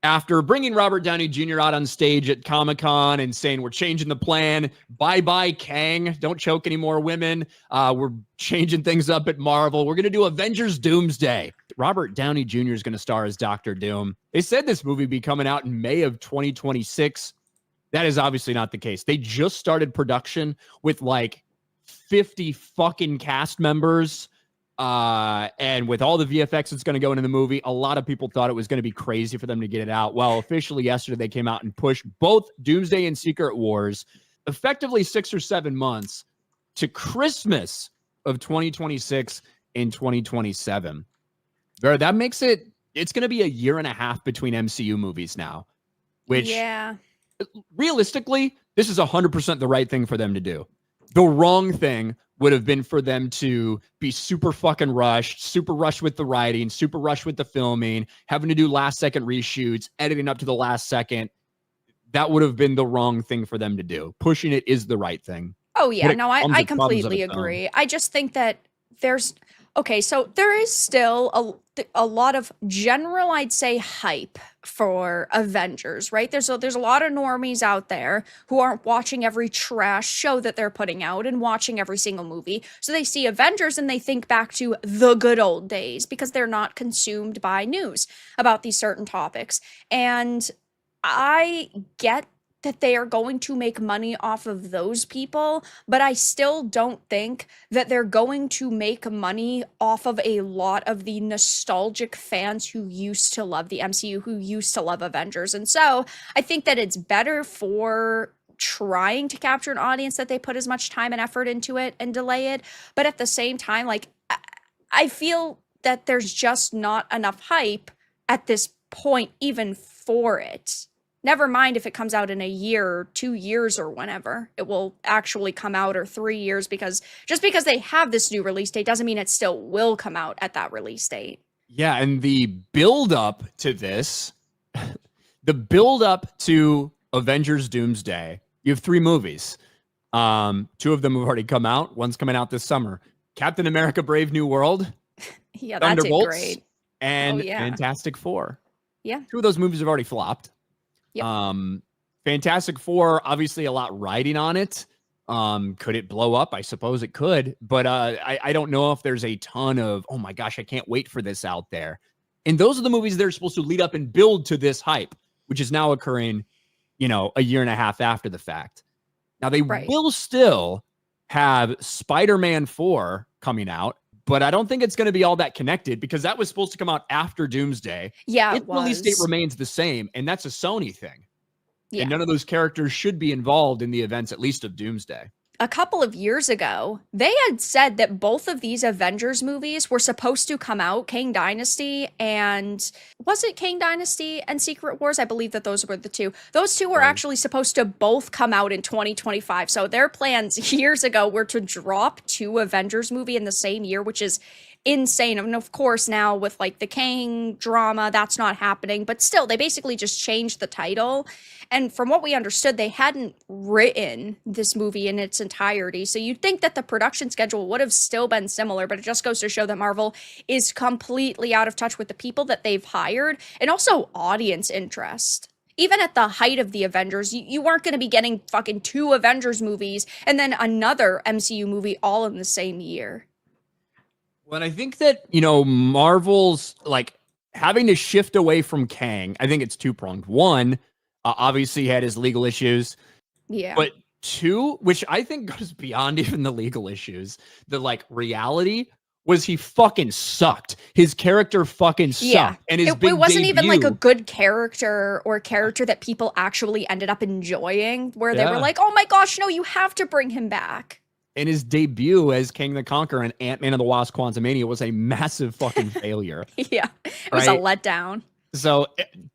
after bringing Robert Downey Jr. out on stage at Comic-Con and saying, we're changing the plan. Bye-bye, Kang. Don't choke any more women. We're changing things up at Marvel. We're going to do Avengers Doomsday. Robert Downey Jr. is going to star as Dr. Doom. They said this movie would be coming out in May of 2026. That is obviously not the case. They just started production with like 50 fucking cast members. And with all the VFX that's going to go into the movie, a lot of people thought it was going to be crazy for them to get it out. Well, officially yesterday, they came out and pushed both Doomsday and Secret Wars effectively 6 or 7 months to Christmas of 2026 and 2027. That makes it's going to be a year and a half between MCU movies now, which realistically, this is 100% the right thing for them to do. The wrong thing would have been for them to be super fucking rushed, super rushed with the writing, super rushed with the filming, having to do last second reshoots, editing up to the last second. That would have been the wrong thing for them to do. Pushing it is the right thing. Oh, yeah. No, I completely agree. I just think that so there is still a lot of general, I'd say, hype for Avengers, right? There's a lot of normies out there who aren't watching every trash show that they're putting out and watching every single movie. So they see Avengers and they think back to the good old days because they're not consumed by news about these certain topics. And I get that they are going to make money off of those people, but I still don't think that they're going to make money off of a lot of the nostalgic fans who used to love the MCU, who used to love Avengers. And so I think that it's better for trying to capture an audience that they put as much time and effort into it and delay it. But at the same time, like, I feel that there's just not enough hype at this point, even for it. Never mind if it comes out in a year or 2 years or whenever it will actually come out, or 3 years, because just because they have this new release date doesn't mean it still will come out at that release date. Yeah, and the build up to this, the build up to Avengers Doomsday, you have 3 movies. 2 of them have already come out. One's coming out this summer. Captain America Brave New World. Yeah, that did great. And Fantastic Four. Yeah. 2 of those movies have already flopped. Yep. Fantastic Four, obviously a lot riding on it. Could it blow up? I suppose it could, but I don't know if there's a ton of, oh my gosh, I can't wait for this out there. And those are the movies that are supposed to lead up and build to this hype, which is now occurring, a year and a half after the fact. Now they will still have Spider-Man 4 coming out, but I don't think it's going to be all that connected because that was supposed to come out after Doomsday. Yeah, its release date remains the same, and that's a Sony thing. Yeah. And none of those characters should be involved in the events, at least of Doomsday. A couple of years ago, they had said that both of these Avengers movies were supposed to come out, Kang Dynasty and Secret Wars? I believe that those were the 2. Those 2 were actually supposed to both come out in 2025. So their plans years ago were to drop 2 Avengers movie in the same year, which is insane. And of course, now with like the Kang drama, that's not happening. But still, they basically just changed the title. And from what we understood, they hadn't written this movie in its entirety. So you'd think that the production schedule would have still been similar, but it just goes to show that Marvel is completely out of touch with the people that they've hired and also audience interest. Even at the height of the Avengers, you weren't going to be getting fucking 2 Avengers movies and then another MCU movie all in the same year. Well, and I think that, Marvel's like having to shift away from Kang. I think it's 2-pronged. 1, obviously he had his legal issues. Yeah. But 2, which I think goes beyond even the legal issues, the like reality was he fucking sucked. His character fucking sucked. Yeah. And his it wasn't even like a good character or character that people actually ended up enjoying, where they were like, oh my gosh, no, you have to bring him back. And his debut as Kang the Conqueror and Ant-Man and the Wasp Quantumania was a massive fucking failure. Yeah, it was a letdown. So,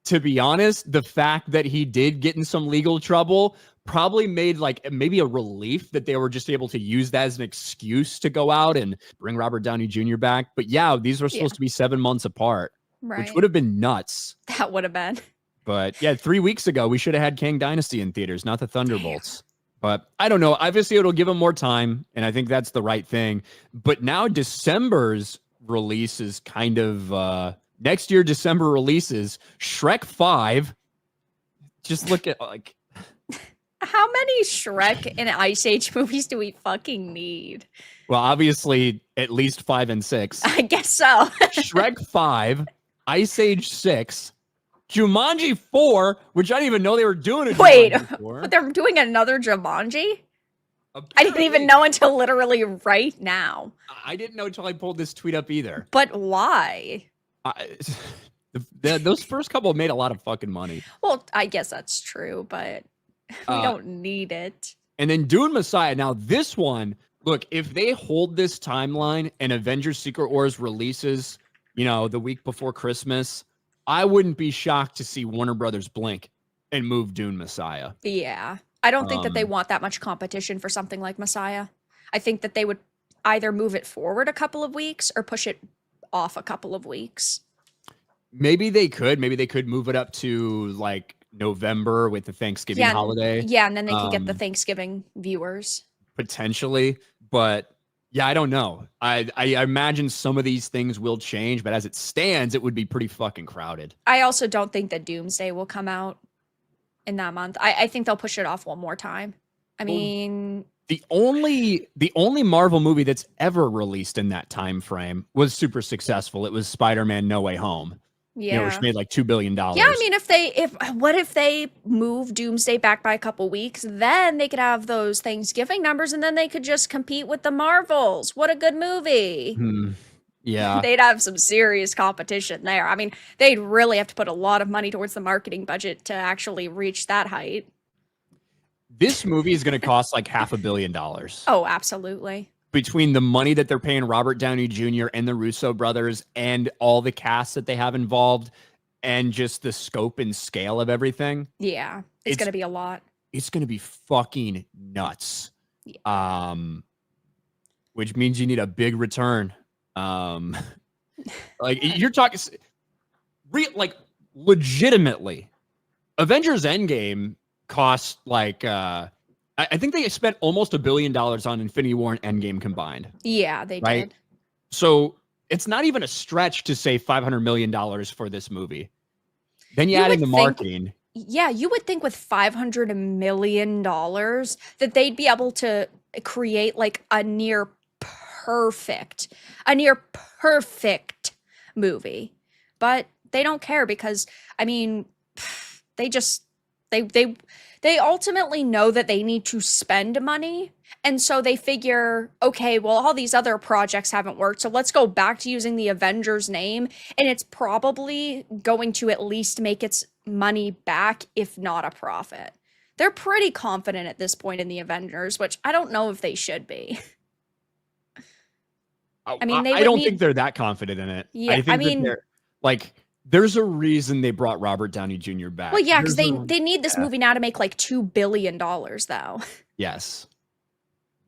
to be honest, the fact that he did get in some legal trouble probably made like maybe a relief that they were just able to use that as an excuse to go out and bring Robert Downey Jr. back. But yeah, these were supposed to be 7 months apart, which would have been nuts. That would have been. But yeah, 3 weeks ago, we should have had Kang Dynasty in theaters, not the Thunderbolts. Damn. But I don't know. Obviously, it'll give them more time, and I think that's the right thing. But now December's release is kind of Next year, December releases Shrek 5. Just look at like. How many Shrek and Ice Age movies do we fucking need? Well, obviously, at least 5 and 6. I guess so. Shrek 5, Ice Age 6, Jumanji 4, which I didn't even know they were doing a Wait, Jumanji 4. They're doing another Jumanji? Apparently, I didn't even know until literally right now. I didn't know until I pulled this tweet up either. But why? Those first couple made a lot of fucking money. Well, I guess that's true, but we don't need it. And then Dune Messiah. Now, this one, look, if they hold this timeline and Avengers Secret Wars releases, the week before Christmas, I wouldn't be shocked to see Warner Brothers blink and move Dune Messiah. Yeah. I don't think that they want that much competition for something like Messiah. I think that they would either move it forward a couple of weeks or push it off a couple of weeks. Maybe they could. Maybe they could move it up to like November with the Thanksgiving holiday. Yeah, and then they could get the Thanksgiving viewers. Potentially. But yeah, I don't know. I imagine some of these things will change, but as it stands, it would be pretty fucking crowded. I also don't think that Doomsday will come out in that month. I think they'll push it off one more time. I mean, the only Marvel movie that's ever released in that time frame was super successful. It was Spider-Man No Way Home. Yeah, which made like $2 billion. Yeah, I mean, what if they move Doomsday back by a couple weeks? Then they could have those Thanksgiving numbers, and then they could just compete with the Marvels. What a good movie! Yeah, they'd have some serious competition there. I mean, they'd really have to put a lot of money towards the marketing budget to actually reach that height. This movie is going to cost like $500 million. Oh, absolutely. Between the money that they're paying Robert Downey Jr. and the Russo brothers and all the casts that they have involved and just the scope and scale of everything. Yeah, it's going to be a lot. It's going to be fucking nuts. Yeah. Which means you need a big return. Like you're talking like legitimately Avengers Endgame cost like, I think they spent almost $1 billion on Infinity War and Endgame combined. Yeah, they did. So it's not even a stretch to say $500 million for this movie. Then you add in the marketing. Yeah, you would think with $500 million that they'd be able to create like a near perfect movie. But they don't care because, I mean, they ultimately know that they need to spend money. And so they figure, okay, well, all these other projects haven't worked. So let's go back to using the Avengers name. And it's probably going to at least make its money back, if not a profit. They're pretty confident at this point in the Avengers, which I don't know if they should be. I mean, I don't think they're that confident in it. Yeah, I mean, they're like, there's a reason they brought Robert Downey Jr. back. Well, yeah, because they need this movie now to make like $2 billion, though. Yes.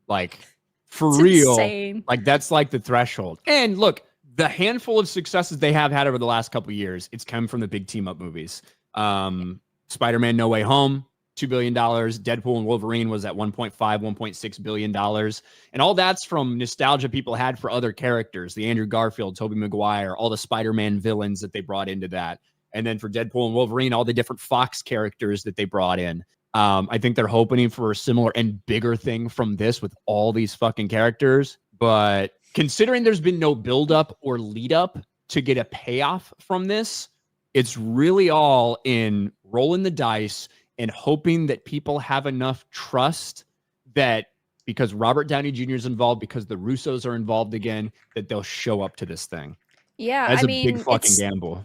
Like, for It's real. insane. Like, that's like the threshold. And look, the handful of successes they have had over the last couple of years, it's come from the big team-up movies. Spider-Man No Way Home, $2 billion. Deadpool and Wolverine was at $1.6 billion. And all that's from nostalgia people had for other characters. The Andrew Garfield, Tobey Maguire, all the Spider-Man villains that they brought into that. And then for Deadpool and Wolverine, all the different Fox characters that they brought in. I think they're hoping for a similar and bigger thing from this with all these fucking characters. But considering there's been no build-up or lead-up to get a payoff from this, it's really all in rolling the dice and hoping that people have enough trust that because Robert Downey Jr. is involved, because the Russos are involved again, that they'll show up to this thing. Yeah, That's I mean, a big fucking gamble.